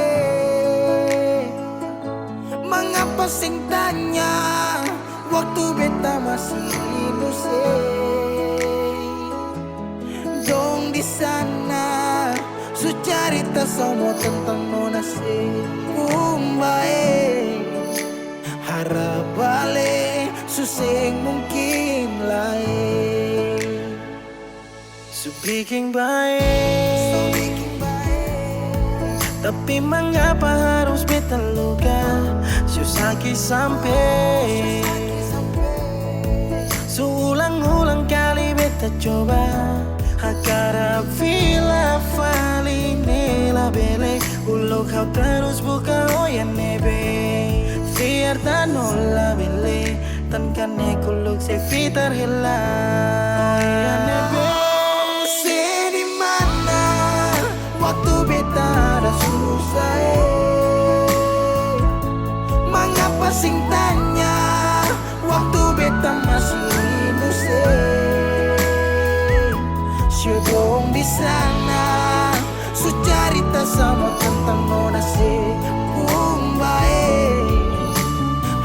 H: mengapa sing tanya waktu beta masih hidup, dong di sana su cerita semua tentang nona kumbae, harap balik suseng mungkin lain.
E: So bikin baik, tapi mengapa harus beta luka, sakit sampai seulang-ulang kali beta coba hakara vila fali nela bele ulo kau terus buka oyan nebe fiar tanola bele tan kane kuluk se fitar hela oyan nebe.
H: Sedih mana waktu beta ada susah, mengapa sing tanya waktu beta masih hidup, syedong di sana su cerita sama tentang nona kumbae,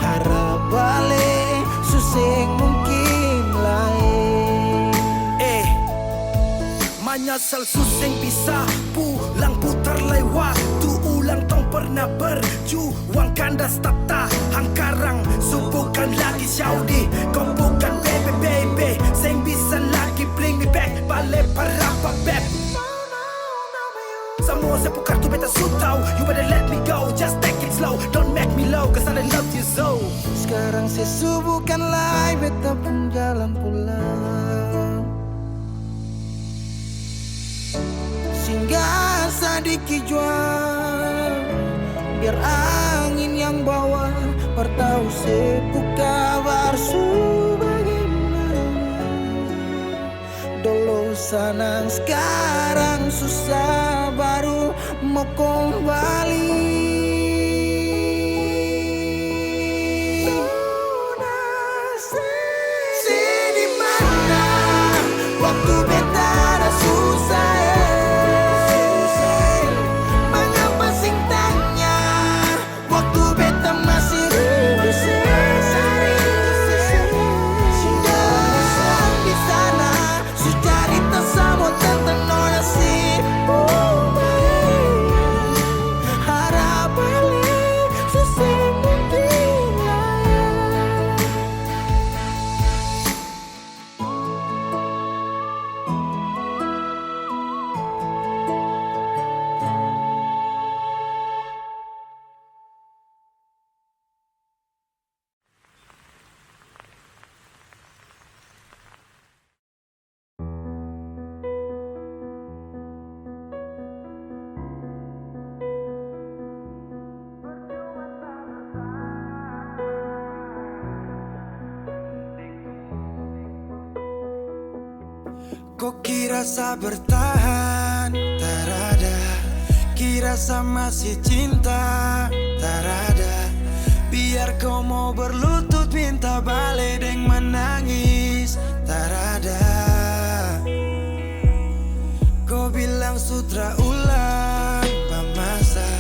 H: harap balik suseng mungkin lain.
B: Menyesal suseng bisa pulang putar lewat tu ulang tong pernah berjuang kandas tata hangkarang su bukan lagi Saudi, kau bukan baby seng bisa lagi bring me back balik parapa back. Semua saya pukar tu beta su tau, you better let me go, just take it slow, don't make me low cause I love you so.
H: Sekarang sesu bukan lagi beta pun jalan pulang, singgah sedikit jual biar angin yang bawa bertahu sepuk kabar su bagaimana. Dulu senang sekarang susah baru mau kembali. Sedih mana waktu beta ada susah, mengapa sing tanya waktu beta masih hidup, sedang di sana su cerita sama tentang nona harap balik susah mungkin lain.
A: Kok kira sa bertahan, tarada. Kira sa masih cinta, tarada. Biar kau mau berlutut minta balik deng menangis, tarada. Kau bilang sutra ulang pamasa,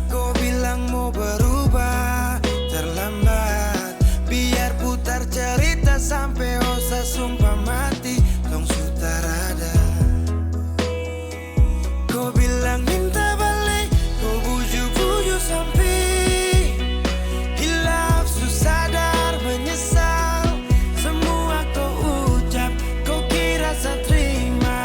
A: kau bilang mau berubah terlambat. Biar putar cerita sampai osa sumpah mati, dong sutarada. Kau bilang minta balik, kau bujuk-bujuk sampai hilaf, sadar menyesal. Semua kau ucap, kau kira saya terima.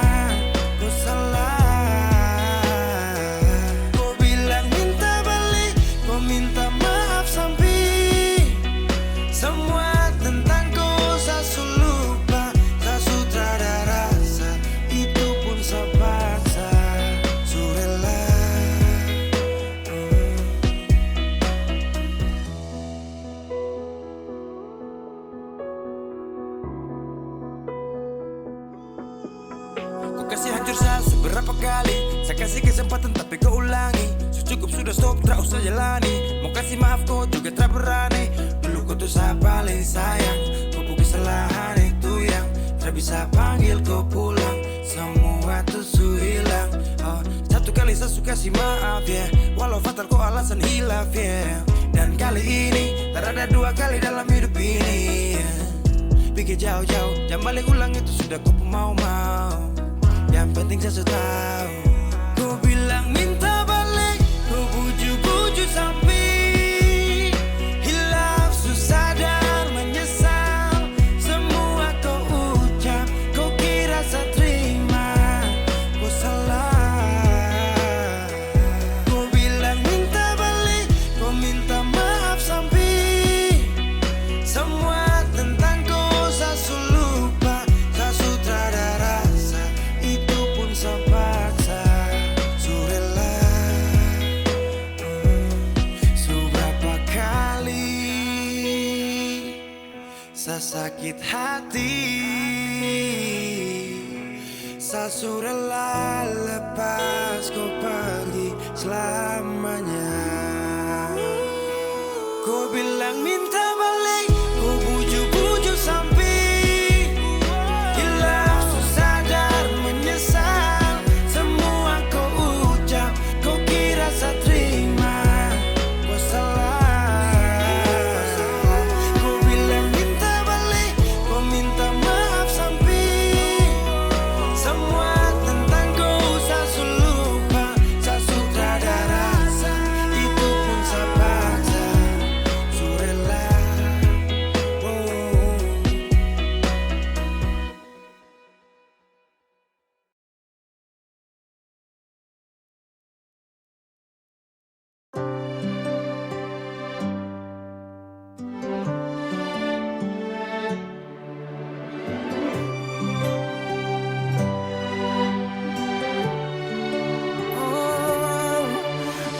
A: masih hancur seberapa kali saya kasih kesempatan tapi kau ulangi. Cukup sudah stop, tak usah jalani. Mau kasih maaf kau juga tak berani. Dulu kau tuh saya paling sayang. Kau bukan kesalahan itu yang tak bisa panggil kau pulang. Semua tuh su hilang. Satu kali saya suka kasih maaf ya, walau fatal kau alasan hilaf ya. Dan kali ini tak ada dua kali dalam hidup ini ya. Pikir jauh-jauh, jangan balik ulang itu sudah kau mau-mau. Yang penting saya sudah tahu. Kau bilang minta balik, kau bujuk-bujuk sampai hilaf, susah dan menyesal. Semua kau ucap, kau kira saya terima, kau salah. Kau bilang minta balik, kau minta maaf sampai semua tentang kau saya lupa, saya sudah ada rasa, itu pun saya paksa. Surela, seberapa kali saya sakit hati, saya surela lepas kau pergi selamanya. Kau bilang minta balik, kau bujuk-bujuk sampai hilaf, susah dan menyesal. Semua kau ucap, kau kira saya terima, kau salah. Kau bilang minta balik, kau minta maaf sampai semua tentang kau saya lupa, saya sudah ada rasa, itu pun saya paksa. Surela,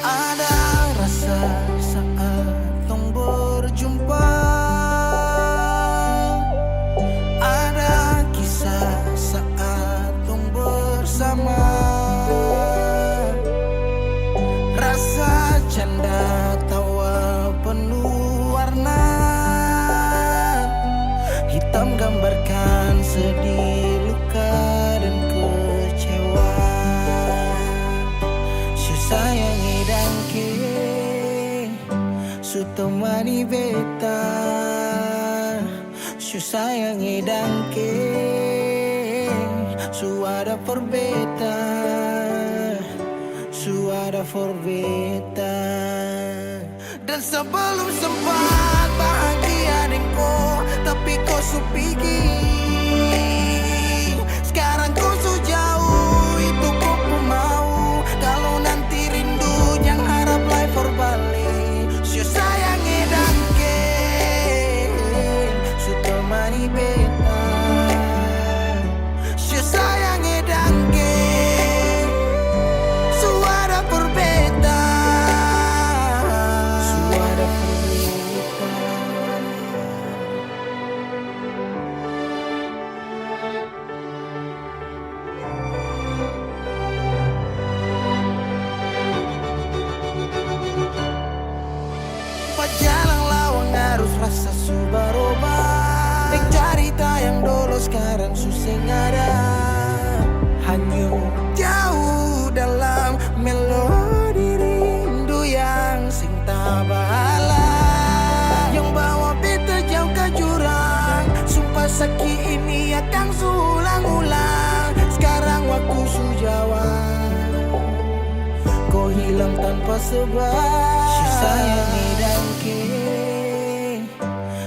H: Ada rasa saat tong berjumpa, ada kisah saat tong bersama, rasa canda tawa penuh warna, hitam gambarkan sedih, luka dan kecewa. Sayangi dangke, su temani beta. Su sayangi dangke, su ada for beta, su ada for beta. Dan sebelum sempat bahagia dengko, tapi kau su pergi. Sekarang kau su jauh, itu kau pun mau. Kalau nanti rindu jangan harap life for balik. Su sayangi dangke, su temani beta. Su sayangi dangke, su ada for beta, su ada for beta. Jalan lawang harus rasa su berubah. Dek cerita yang dulu sekarang susah ada. Hanyut jauh dalam melodi rindu yang sing tak bala, yang bawa beta jauh ke jurang. Sumpah sakit ini akan ulang-ulang. Sekarang waktu su jawab, kau hilang tanpa sebab. Su sayangi dangke,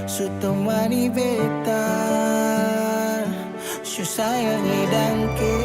H: su temani beta. Su sayangi dangke,